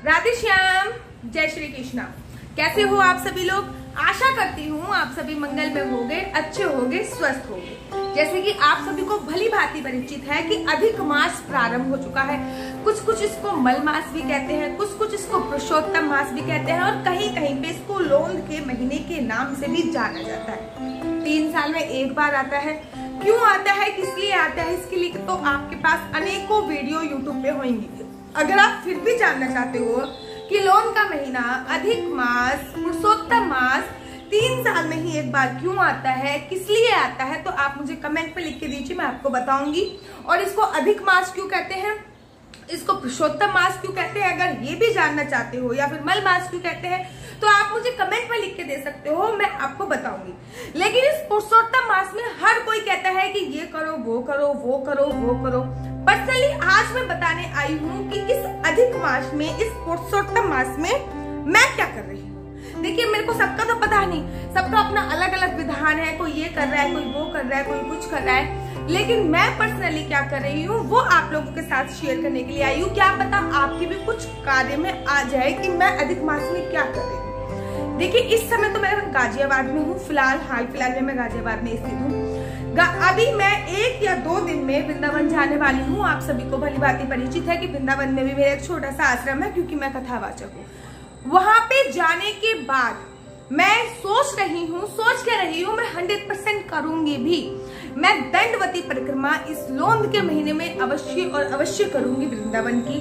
राधे श्याम, जय श्री कृष्णा। कैसे हो आप सभी लोग? आशा करती हूँ आप सभी मंगल में होंगे, अच्छे होंगे, स्वस्थ होंगे। जैसे कि आप सभी को भली भांति परिचित है कि अधिक मास प्रारंभ हो चुका है। कुछ इसको मल मास भी कहते हैं, कुछ इसको पुरुषोत्तम मास भी कहते हैं और कहीं कहीं पे इसको लोंद के महीने के नाम से भी जाना जाता है। 3 साल में एक बार आता है। क्यों आता है, किस लिए आता है, इसके लिए तो आपके पास अनेकों वीडियो यूट्यूब पे होंगी। अगर आप फिर भी जानना चाहते हो कि लोन का महीना, अधिक मास, पुरुषोत्तम मास 3 साल में ही एक बार क्यों आता है, किस लिए आता है, तो आप मुझे कमेंट पे लिख के दीजिए, मैं आपको बताऊंगी। और इसको अधिक मास क्यों कहते हैं, इसको पुरुषोत्तम मास क्यों कहते हैं, अगर ये भी जानना चाहते हो, या फिर मल मास क्यों कहते हैं, तो आप मुझे कमेंट में लिख के दे सकते हो, मैं आपको बताऊंगी। लेकिन इस पुरुषोत्तम मास में हर कोई कहता है कि ये करो, वो करो, वो करो, वो करो। पर्सनली आज मैं बताने आई हूँ कि इस अधिक मास में, इस पुरुषोत्तम मास में मैं क्या कर रही हूँ। देखिए, मेरे को सबका तो पता नहीं, सबका अपना अलग अलग विधान है। कोई ये कर रहा है, कोई वो कर रहा है, कोई कुछ कर रहा है। लेकिन मैं पर्सनली क्या कर रही हूँ वो आप लोगों के साथ शेयर करने के लिए आई हूँ। क्या पता आपके भी कुछ कार्य में आ जाए कि मैं अधिक मास में क्या कर रही हूँ। देखिए, इस समय तो मैं गाजियाबाद में हूँ, हाल फिलहाल में मैं गाजियाबाद में स्थित हूँ। अभी मैं 1 या 2 दिन में वृंदावन जाने वाली हूँ। आप सभी को भली भांति परिचित है कि वृंदावन में भी मेरा एक छोटा सा आश्रम है, क्योंकि मैं कथावाचक हूँ। वहां पे जाने के बाद मैं सोच के रही हूँ मैं 100% करूंगी भी। मैं दंडवती परिक्रमा इस लोंद के महीने में अवश्य और अवश्य करूंगी वृंदावन की,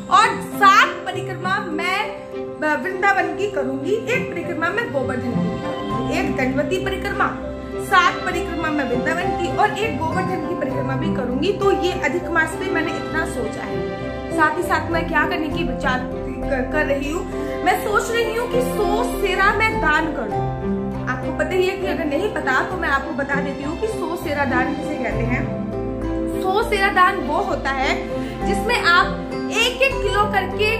और 7 परिक्रमा मैं वृंदावन की करूंगी। 1 परिक्रमा मैं गोवर्धन की करूंगी, 1 दंडवती परिक्रमा, 7 परिक्रमा मैं वृंदावन की और 1 गोवर्धन की परिक्रमा भी करूंगी। तो ये अधिक मास में मैंने इतना सोचा है। साथ ही साथ मैं क्या करने की विचार कर रही हूँ, मैं सोच रही हूँ कि 100 सेरा मैं दान करूँ। आपको पता ही है कि अगर नहीं पता तो मैं आपको बता देती हूँ कि 100 सेरा दान किसे कहते हैं। 100 सेरा दान वो होता है जिसमें आप 1-1 किलो करके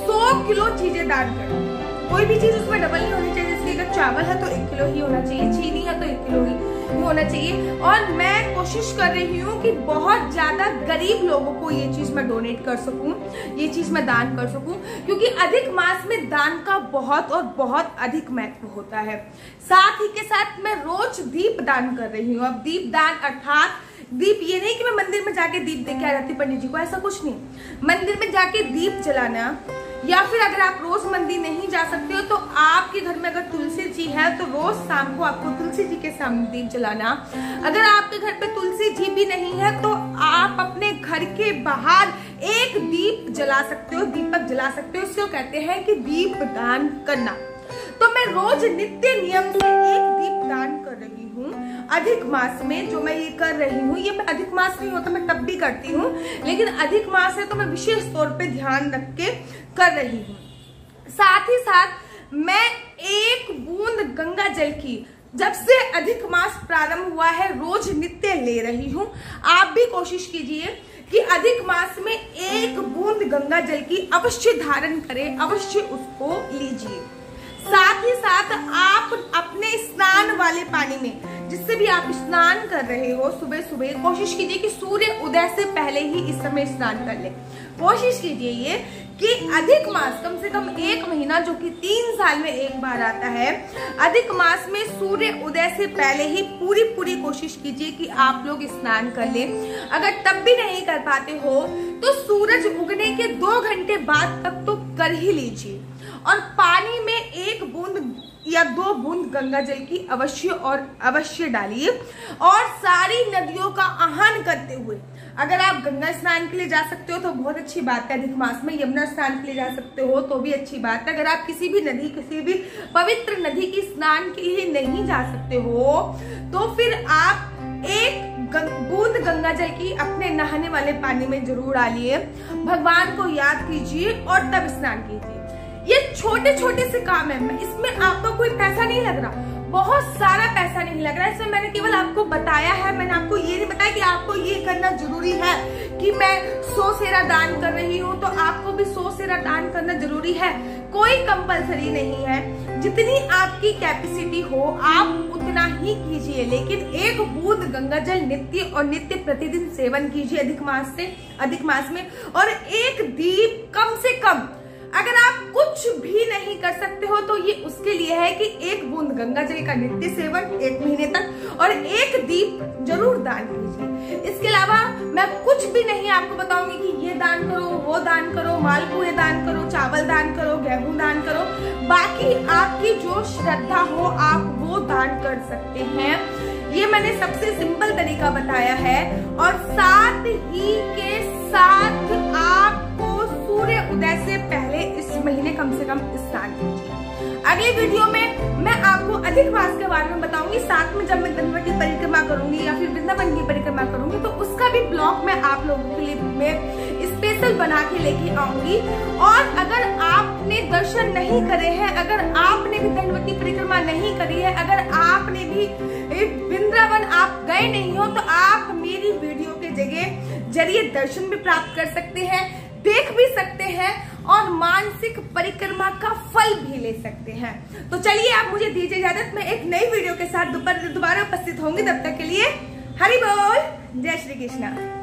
100 किलो चीजें दान करें। कोई भी चीज उसमें डबल नहीं होनी चाहिए। जैसे अगर चावल है तो 1 किलो ही होना चाहिए, चीनी है तो 1 किलो ही होना चाहिए। और मैं कोशिश कर रही हूँ कि बहुत ज्यादा गरीब लोगों को ये चीज मैं डोनेट कर सकूं, ये चीज मैं दान कर सकूं, क्योंकि अधिक मास में दान का बहुत और बहुत अधिक महत्व होता है। साथ ही के साथ मैं रोज दीप दान कर रही हूँ। अब दीप दान अर्थात दीप ये नहीं कि मैं मंदिर में जाके दीप दे के आ जाती पंडित जी को, ऐसा कुछ नहीं। मंदिर में जाके दीप जलाना, या फिर अगर आप रोज मंदिर नहीं जा सकते हो तो आपके घर में अगर तुलसी जी है तो रोज शाम को आपको तुलसी जी के सामने दीप जलाना। अगर आपके घर पे तुलसी जी भी नहीं है तो आप अपने घर के बाहर एक दीप जला सकते हो, दीपक जला सकते हो। इसको कहते हैं कि दीप दान करना। तो मैं रोज नित्य नियम से 1 दीप दान कर रही हूँ अधिक मास में। जो मैं ये कर रही हूँ, ये अधिक मास नहीं होता, मैं तब भी करती हूँ, लेकिन अधिक मास है तो मैं विशेष तौर पे ध्यान रख के कर रही हूँ। साथ ही साथ मैं 1 बूंद गंगा जल की, जब से अधिक मास प्रारंभ हुआ है, रोज नित्य ले रही हूँ। आप भी कोशिश कीजिए कि अधिक मास में 1 बूंद गंगा जल की अवश्य धारण करें, अवश्य उसको लीजिए। साथ ही साथ आप अपने स्नान वाले पानी में, जिससे भी आप स्नान कर रहे हो, सुबह सुबह कोशिश कीजिए कि सूर्य उदय से पहले ही इस समय स्नान कर ले। कोशिश कीजिए ये कि अधिक मास कम से कम 1 महीना, जो कि 3 साल में एक बार आता है, अधिक मास में सूर्य उदय से पहले ही पूरी कोशिश कीजिए कि आप लोग स्नान कर ले। अगर तब भी नहीं कर पाते हो तो सूरज उगने के 2 घंटे बाद तक तो कर ही लीजिए। और पानी में 1 बूंद या 2 बूंद गंगा जल की अवश्य और अवश्य डालिए। और सारी नदियों का आह्वान करते हुए, अगर आप गंगा स्नान के लिए जा सकते हो तो बहुत अच्छी बात है। अधिक मास में यमुना स्नान के लिए जा सकते हो तो भी अच्छी बात है। अगर आप किसी भी पवित्र नदी की स्नान के लिए नहीं जा सकते हो तो फिर आप 1 बूंद गंगा जल की अपने नहाने वाले पानी में जरूर डालिए। भगवान को याद कीजिए और तब स्नान कीजिए। ये छोटे से काम है, इसमें आपका कोई पैसा नहीं लग रहा, बहुत सारा पैसा नहीं लग रहा है। इसमें मैंने केवल आपको बताया है, मैंने आपको ये नहीं बताया कि आपको ये करना जरूरी है कि मैं 100 सेरा दान कर रही हूँ तो आपको भी 100 सेरा दान करना जरूरी है। कोई कंपलसरी नहीं है, जितनी आपकी कैपेसिटी हो आप उतना ही कीजिए, लेकिन 1 बूंद गंगा जल नित्य प्रतिदिन सेवन कीजिए अधिक मास में। और 1 दीप कम से कम, अगर आप कुछ भी नहीं कर सकते हो तो ये उसके लिए है कि 1 बूंद गंगा जल का नित्य सेवन 1 महीने तक और 1 दीप जरूर दान कीजिए। इसके अलावा मैं कुछ भी नहीं आपको बताऊंगी कि ये दान करो, वो दान करो, मालपुए दान करो, चावल दान करो, गेहूं दान करो। बाकी आपकी जो श्रद्धा हो आप वो दान कर सकते हैं। ये मैंने सबसे सिंपल तरीका बताया है। और साथ ही के साथ आपको सूर्य उदय से पहले इस महीने कम से कम स्नान कीजिए। अगली वीडियो में मैं आपको अधिक मास के बारे में बताऊंगी, साथ में जब मैं धनवट की परिक्रमा करूंगी या फिर वृंदावन की परिक्रमा करूंगी तो उसका भी ब्लॉग मैं आप लोगों के लिए मैं स्पेशल बना के लेके आऊंगी। और अगर आपने दर्शन नहीं करे हैं, अगर आपने भी धनवट की परिक्रमा नहीं करी है, अगर आपने भी वृंदावन आप गए नहीं हो तो आप मेरी वीडियो के जरिए दर्शन भी प्राप्त कर सकते हैं, देख भी सकते हैं और मानसिक परिक्रमा का फल भी ले सकते हैं। तो चलिए आप मुझे दीजिए इजाजत, मैं एक नई वीडियो के साथ दोबारा उपस्थित होंगी। तब तक के लिए हरि बोल, जय श्री कृष्णा।